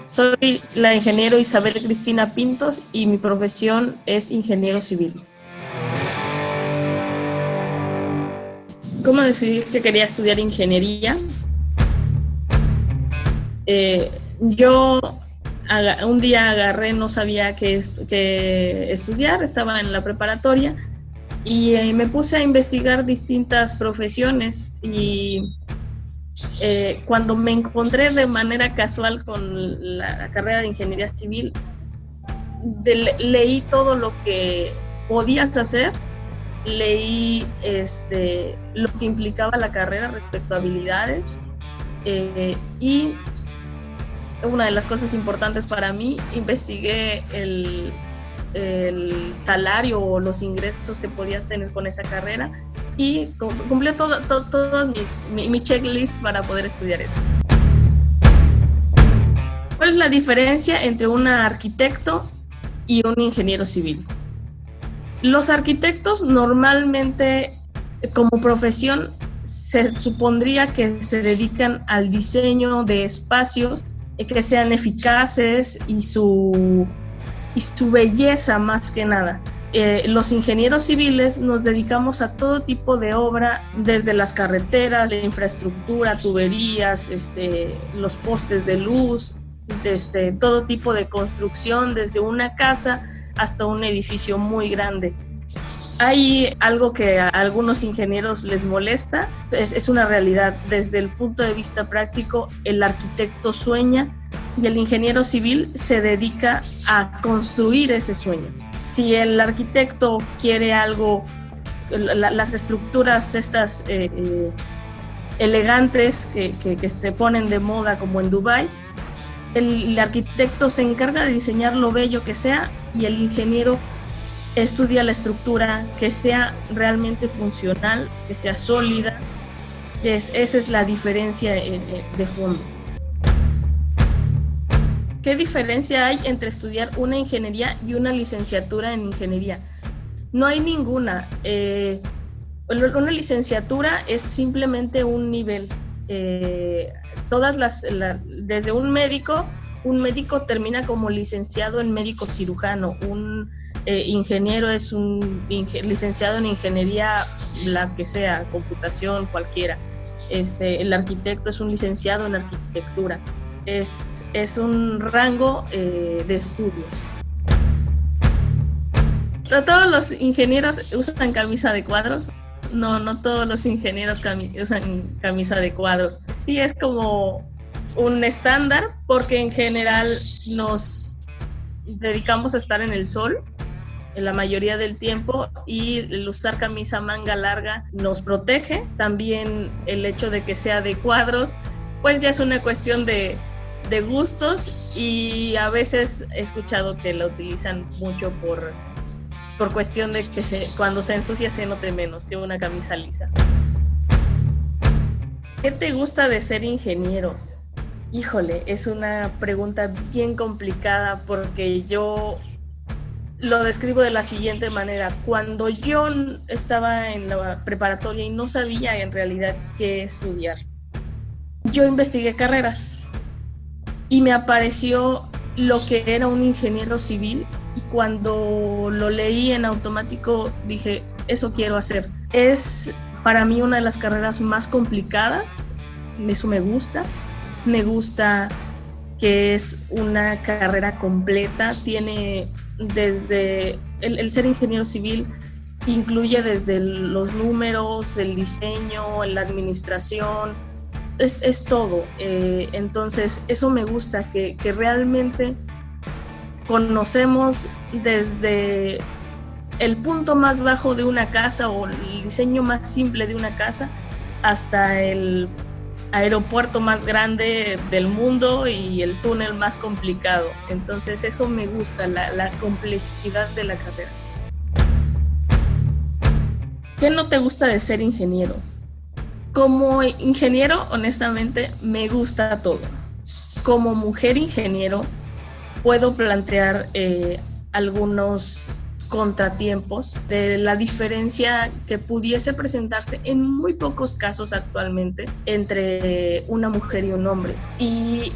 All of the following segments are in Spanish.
Soy la ingeniero Isabel Cristina Pintos y mi profesión es ingeniero civil. ¿Cómo decidí que quería estudiar ingeniería? Yo un día agarré, no sabía qué estudiar, estaba en la preparatoria y me puse a investigar distintas profesiones y cuando me encontré de manera casual con la carrera de ingeniería civil, leí todo lo que podías hacer, leí lo que implicaba la carrera respecto a habilidades y una de las cosas importantes para mí, investigué el salario o los ingresos que podías tener con esa carrera y cumplí todas mi checklist para poder estudiar eso. ¿Cuál es la diferencia entre un arquitecto y un ingeniero civil? Los arquitectos normalmente, como profesión, se supondría que se dedican al diseño de espacios que sean eficaces y su belleza más que nada. Los ingenieros civiles nos dedicamos a todo tipo de obra, desde las carreteras, la infraestructura, tuberías, los postes de luz, todo tipo de construcción, desde una casa hasta un edificio muy grande. Hay algo que a algunos ingenieros les molesta, es una realidad. Desde el punto de vista práctico, el arquitecto sueña y el ingeniero civil se dedica a construir ese sueño. Si el arquitecto quiere algo, las estructuras estas elegantes que se ponen de moda como en Dubái, el arquitecto se encarga de diseñar lo bello que sea y el ingeniero estudia la estructura, que sea realmente funcional, que sea sólida. Esa es la diferencia de fondo. ¿Qué diferencia hay entre estudiar una ingeniería y una licenciatura en ingeniería? No hay ninguna. Una licenciatura es simplemente un nivel. Desde un médico termina como licenciado en médico cirujano, un ingeniero es un licenciado en ingeniería, la que sea, computación, cualquiera. El arquitecto es un licenciado en arquitectura. Es un rango de estudios. ¿Todos los ingenieros usan camisa de cuadros? No todos los ingenieros usan camisa de cuadros. Sí, es como un estándar porque en general nos dedicamos a estar en el sol en la mayoría del tiempo y el usar camisa manga larga nos protege. También el hecho de que sea de cuadros, pues ya es una cuestión de gustos y a veces he escuchado que la utilizan mucho por cuestión de que cuando se ensucia se note menos que una camisa lisa. ¿Qué te gusta de ser ingeniero? Híjole, es una pregunta bien complicada porque yo lo describo de la siguiente manera. Cuando yo estaba en la preparatoria y no sabía en realidad qué estudiar, yo investigué carreras y me apareció lo que era un ingeniero civil y cuando lo leí en automático dije, eso quiero hacer. Es para mí una de las carreras más complicadas, eso me gusta que es una carrera completa, tiene desde el ser ingeniero civil, incluye desde los números, el diseño, la administración, es todo. Entonces eso me gusta, que realmente conocemos desde el punto más bajo de una casa o el diseño más simple de una casa hasta el aeropuerto más grande del mundo y el túnel más complicado. Entonces eso me gusta, la complejidad de la carrera. ¿Qué no te gusta de ser ingeniero? Como ingeniero, honestamente, me gusta todo. Como mujer ingeniero, puedo plantear algunos contratiempos de la diferencia que pudiese presentarse en muy pocos casos actualmente entre una mujer y un hombre. Y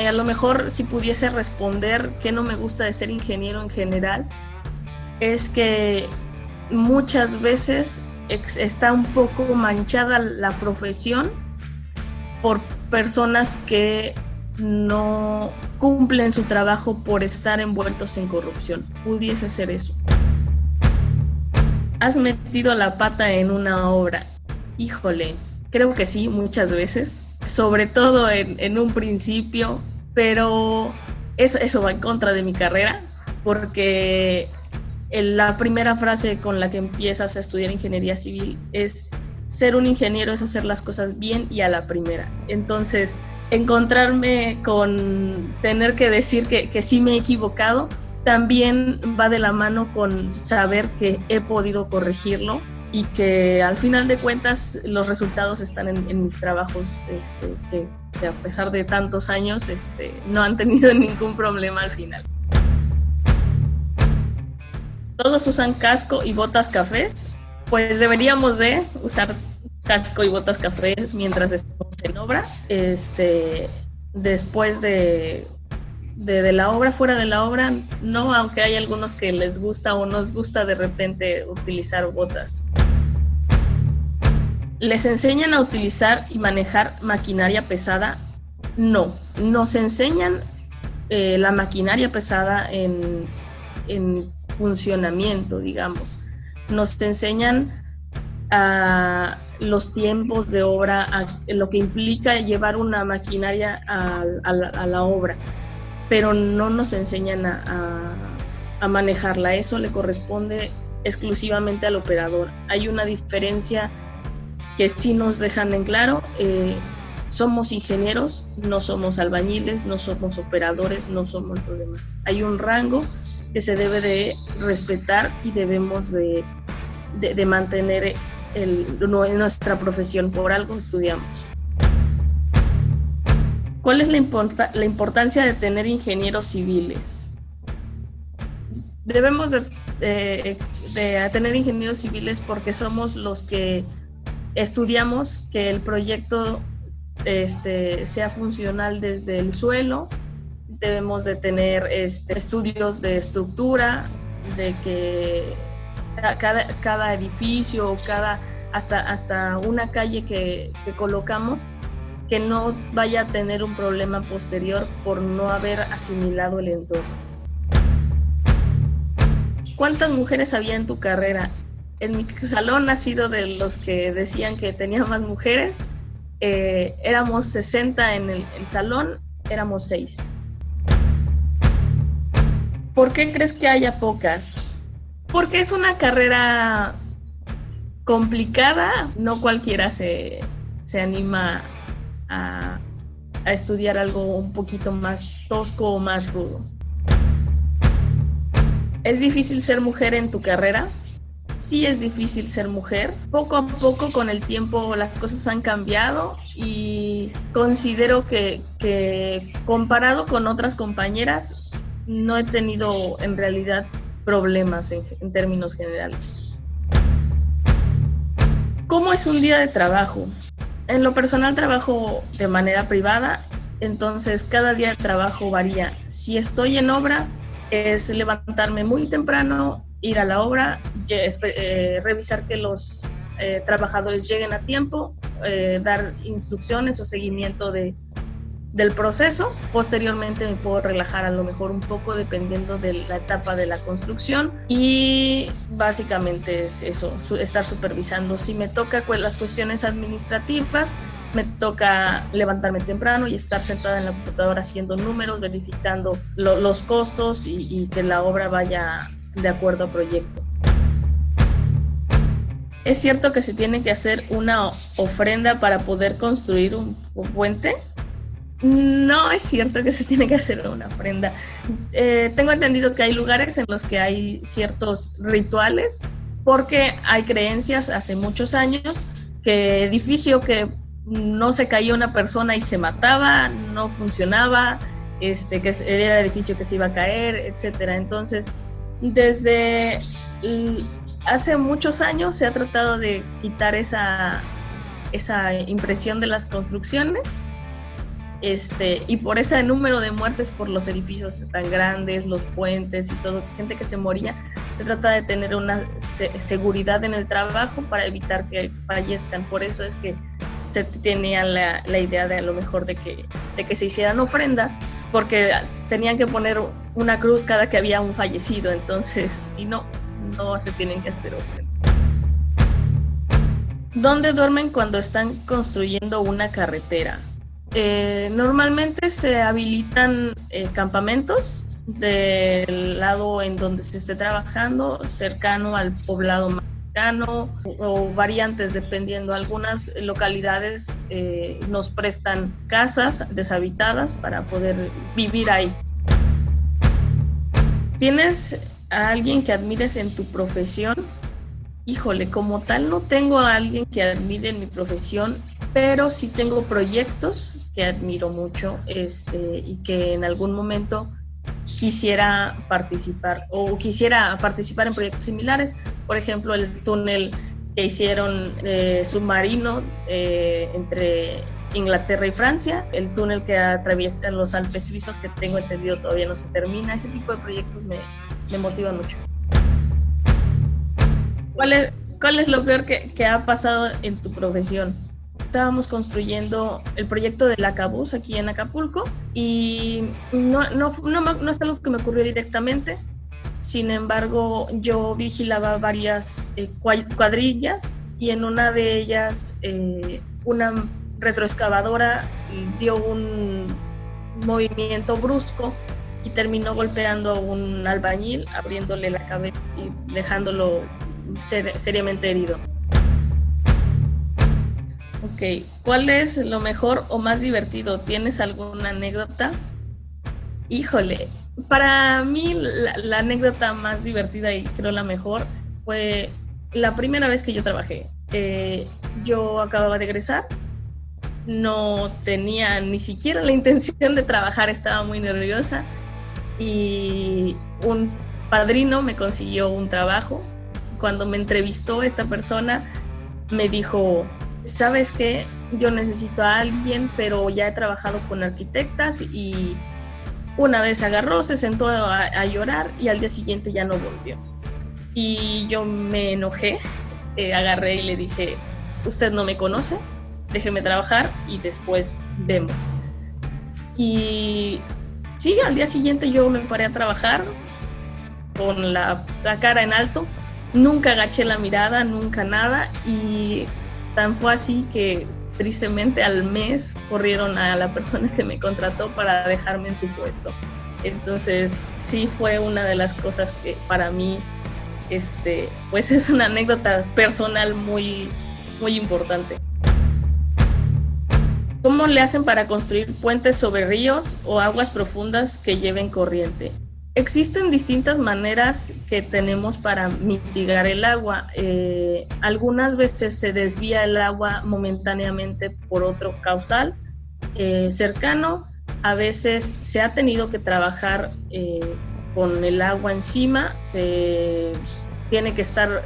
A lo mejor si pudiese responder qué no me gusta de ser ingeniero en general, es que muchas veces está un poco manchada la profesión por personas que no cumplen su trabajo por estar envueltos en corrupción. Pudiese ser eso. ¿Has metido la pata en una obra? Híjole, creo que sí, muchas veces, sobre todo en un principio, pero eso va en contra de mi carrera, porque la primera frase con la que empiezas a estudiar ingeniería civil es: ser un ingeniero es hacer las cosas bien y a la primera. Entonces, encontrarme con tener que decir que sí me he equivocado también va de la mano con saber que he podido corregirlo y que al final de cuentas los resultados están en mis trabajos, que a pesar de tantos años no han tenido ningún problema al final. ¿Todos usan casco y botas cafés? Pues deberíamos de usar casco y botas cafés mientras estamos en obra. Después de la obra, fuera de la obra, no, aunque hay algunos que les gusta o nos gusta de repente utilizar botas. ¿Les enseñan a utilizar y manejar maquinaria pesada? No, nos enseñan la maquinaria pesada en funcionamiento, digamos. Nos enseñan a los tiempos de obra, a lo que implica llevar una maquinaria a la obra, pero no nos enseñan a manejarla. Eso le corresponde exclusivamente al operador. Hay una diferencia que sí nos dejan en claro: somos ingenieros, no somos albañiles, no somos operadores, no somos lo demás. Hay un rango que se debe de respetar y debemos de mantener nuestra profesión. Por algo estudiamos. ¿Cuál es la importancia de tener ingenieros civiles? Debemos de tener ingenieros civiles porque somos los que estudiamos que el proyecto sea funcional desde el suelo. Debemos de tener estudios de estructura, de que cada edificio, hasta una calle que colocamos, que no vaya a tener un problema posterior por no haber asimilado el entorno. ¿Cuántas mujeres había en tu carrera? En mi salón ha sido de los que decían que tenía más mujeres. Éramos 60 en el salón, éramos 6. ¿Por qué crees que haya pocas? Porque es una carrera complicada. No cualquiera se anima a estudiar algo un poquito más tosco o más rudo. ¿Es difícil ser mujer en tu carrera? Sí, es difícil ser mujer. Poco a poco, con el tiempo, las cosas han cambiado y considero que comparado con otras compañeras, no he tenido en realidad problemas en términos generales. ¿Cómo es un día de trabajo? En lo personal trabajo de manera privada, entonces cada día de trabajo varía. Si estoy en obra, es levantarme muy temprano, ir a la obra, revisar que los trabajadores lleguen a tiempo, dar instrucciones o seguimiento del proceso. Posteriormente me puedo relajar a lo mejor un poco dependiendo de la etapa de la construcción, y básicamente es eso, estar supervisando. Si me toca las cuestiones administrativas, me toca levantarme temprano y estar sentada en la computadora haciendo números, verificando los costos y que la obra vaya de acuerdo a proyecto. ¿Es cierto que se tiene que hacer una ofrenda para poder construir un puente? No es cierto que se tiene que hacer una ofrenda. Tengo entendido que hay lugares en los que hay ciertos rituales, porque hay creencias hace muchos años que edificio que no se caía una persona y se mataba, no funcionaba, que era el edificio que se iba a caer, etcétera. Entonces, desde hace muchos años se ha tratado de quitar esa impresión de las construcciones. y por ese número de muertes por los edificios tan grandes, los puentes y todo, gente que se moría, se trata de tener una seguridad en el trabajo para evitar que fallezcan. Por eso es que se tenía la idea de a lo mejor de que se hicieran ofrendas, porque tenían que poner una cruz cada que había un fallecido, entonces, y no se tienen que hacer ofrendas. ¿Dónde duermen cuando están construyendo una carretera? Normalmente se habilitan campamentos del lado en donde se esté trabajando, cercano al poblado más cercano, o variantes dependiendo. Algunas localidades nos prestan casas deshabitadas para poder vivir ahí. ¿Tienes a alguien que admires en tu profesión? Híjole, como tal no tengo a alguien que admire en mi profesión, pero sí tengo proyectos que admiro mucho y que en algún momento quisiera participar en proyectos similares. Por ejemplo, el túnel que hicieron submarino entre Inglaterra y Francia, el túnel que atraviesa los Alpes suizos, que tengo entendido todavía no se termina. Ese tipo de proyectos me motivan mucho. ¿Cuál es lo peor que ha pasado en tu profesión? Estábamos construyendo el proyecto del Acabús aquí en Acapulco y no es algo que me ocurrió directamente. Sin embargo, yo vigilaba varias cuadrillas y en una de ellas una retroexcavadora dio un movimiento brusco y terminó golpeando a un albañil, abriéndole la cabeza y dejándolo seriamente herido. Ok, ¿cuál es lo mejor o más divertido? ¿Tienes alguna anécdota? Híjole, para mí la anécdota más divertida y creo la mejor fue la primera vez que yo trabajé. Yo acababa de egresar, no tenía ni siquiera la intención de trabajar, estaba muy nerviosa y un padrino me consiguió un trabajo. Cuando me entrevistó esta persona me dijo: ¿sabes qué? Yo necesito a alguien, pero ya he trabajado con arquitectas. Y una vez agarró, se sentó a llorar y al día siguiente ya no volvió. Y yo me enojé, agarré y le dije: usted no me conoce, déjeme trabajar y después vemos. Y sí, al día siguiente yo me paré a trabajar con la cara en alto. Nunca agaché la mirada, nunca nada, y tan fue así que tristemente al mes corrieron a la persona que me contrató para dejarme en su puesto. Entonces sí fue una de las cosas que para mí pues es una anécdota personal muy, muy importante. ¿Cómo le hacen para construir puentes sobre ríos o aguas profundas que lleven corriente? Existen distintas maneras que tenemos para mitigar el agua. Algunas veces se desvía el agua momentáneamente por otro caudal cercano. A veces se ha tenido que trabajar con el agua encima, se tiene que estar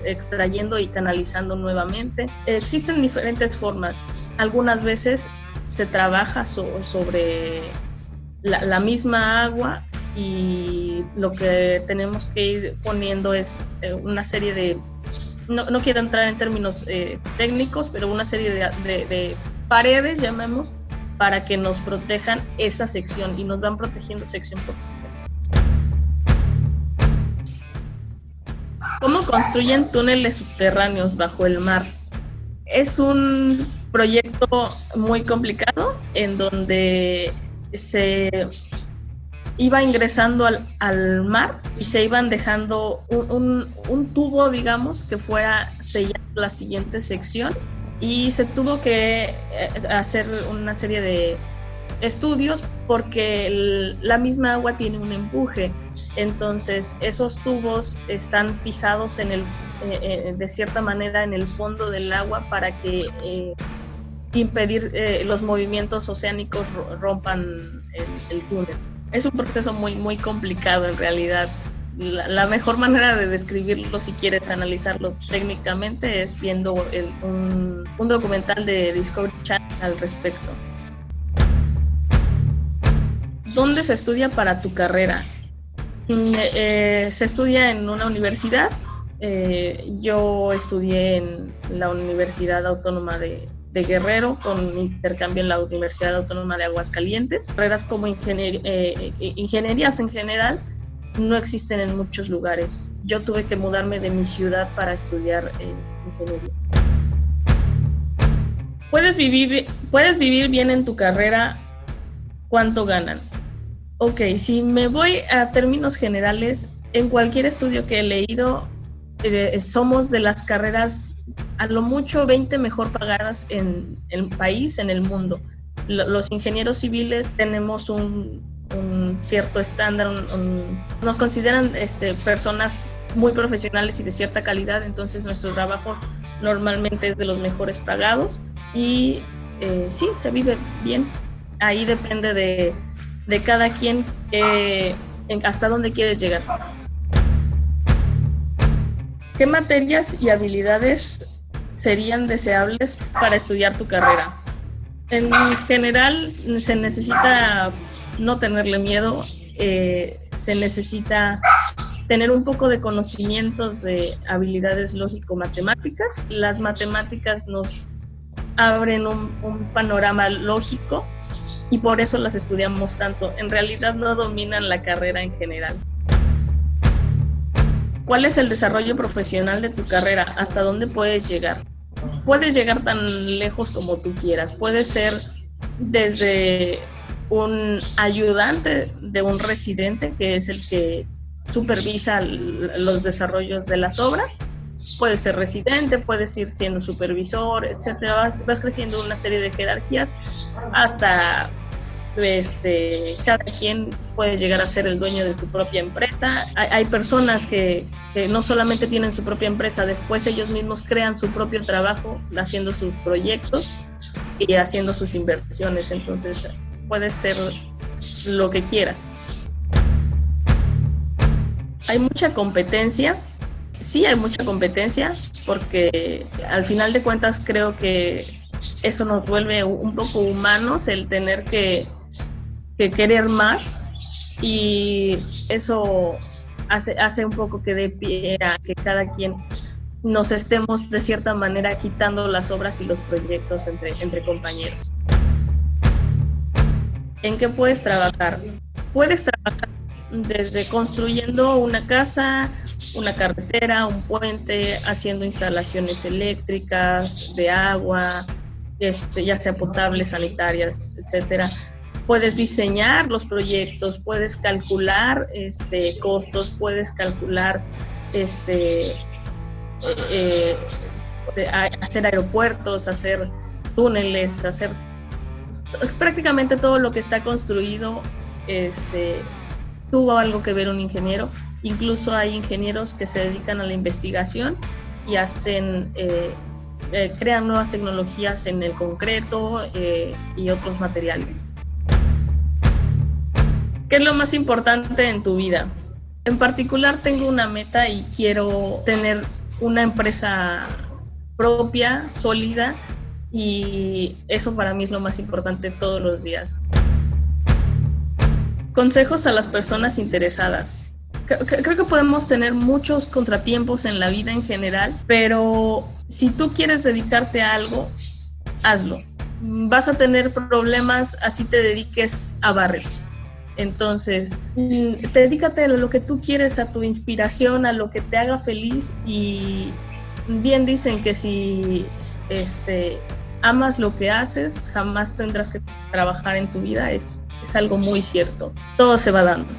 extrayendo y canalizando nuevamente. Existen diferentes formas. Algunas veces se trabaja sobre la misma agua, y lo que tenemos que ir poniendo es una serie de, no quiero entrar en términos técnicos, pero una serie de paredes, llamemos, para que nos protejan esa sección, y nos van protegiendo sección por sección. ¿Cómo construyen túneles subterráneos bajo el mar? Es un proyecto muy complicado en donde se iba ingresando al mar y se iban dejando un tubo, digamos, que fuera sellando la siguiente sección, y se tuvo que hacer una serie de estudios porque la misma agua tiene un empuje. Entonces esos tubos están fijados de cierta manera en el fondo del agua para que impedir los movimientos oceánicos rompan el túnel. Es un proceso muy, muy complicado en realidad. La mejor manera de describirlo, si quieres analizarlo técnicamente, es viendo un documental de Discovery Channel al respecto. ¿Dónde se estudia para tu carrera? Se estudia en una universidad. Yo estudié en la Universidad Autónoma de Guerrero, con intercambio en la Universidad Autónoma de Aguascalientes. Carreras como ingenierías en general no existen en muchos lugares. Yo tuve que mudarme de mi ciudad para estudiar ingeniería. ¿Puedes vivir bien en tu carrera? ¿Cuánto ganan? Ok, si me voy a términos generales, en cualquier estudio que he leído, somos de las carreras a lo mucho 20 mejor pagadas en el país, en el mundo. Los ingenieros civiles tenemos un cierto estándar, nos consideran personas muy profesionales y de cierta calidad, entonces nuestro trabajo normalmente es de los mejores pagados y sí, se vive bien. Ahí depende de cada quien hasta dónde quieres llegar. ¿Qué materias y habilidades serían deseables para estudiar tu carrera? En general, se necesita no tenerle miedo, se necesita tener un poco de conocimientos de habilidades lógico-matemáticas. Las matemáticas nos abren un panorama lógico y por eso las estudiamos tanto. En realidad no dominan la carrera en general. ¿Cuál es el desarrollo profesional de tu carrera? ¿Hasta dónde puedes llegar? Puedes llegar tan lejos como tú quieras. Puedes ser desde un ayudante de un residente, que es el que supervisa los desarrollos de las obras. Puedes ser residente, puedes ir siendo supervisor, etcétera. Vas creciendo una serie de jerarquías hasta cada quien puede llegar a ser el dueño de tu propia empresa. Hay personas que no solamente tienen su propia empresa, después ellos mismos crean su propio trabajo haciendo sus proyectos y haciendo sus inversiones. Entonces puede ser lo que quieras. Hay mucha competencia. Sí, hay mucha competencia porque al final de cuentas creo que eso nos vuelve un poco humanos, el tener que querer más, y eso hace un poco que dé pie a que cada quien nos estemos de cierta manera quitando las obras y los proyectos entre compañeros. ¿En qué puedes trabajar? Puedes trabajar desde construyendo una casa, una carretera, un puente, haciendo instalaciones eléctricas, de agua, ya sea potables, sanitarias, etcétera. Puedes diseñar los proyectos, puedes calcular costos, puedes calcular hacer aeropuertos, hacer túneles, hacer prácticamente todo lo que está construido. Tuvo algo que ver un ingeniero. Incluso hay ingenieros que se dedican a la investigación y hacen crean nuevas tecnologías en el concreto y otros materiales. ¿Qué es lo más importante en tu vida? En particular tengo una meta y quiero tener una empresa propia, sólida, y eso para mí es lo más importante todos los días. Consejos a las personas interesadas. Creo que podemos tener muchos contratiempos en la vida en general, pero si tú quieres dedicarte a algo, hazlo. Vas a tener problemas así te dediques a barrer. Entonces, dedícate a lo que tú quieres, a tu inspiración, a lo que te haga feliz, y bien dicen que si amas lo que haces, jamás tendrás que trabajar en tu vida. Es algo muy cierto. Todo se va dando.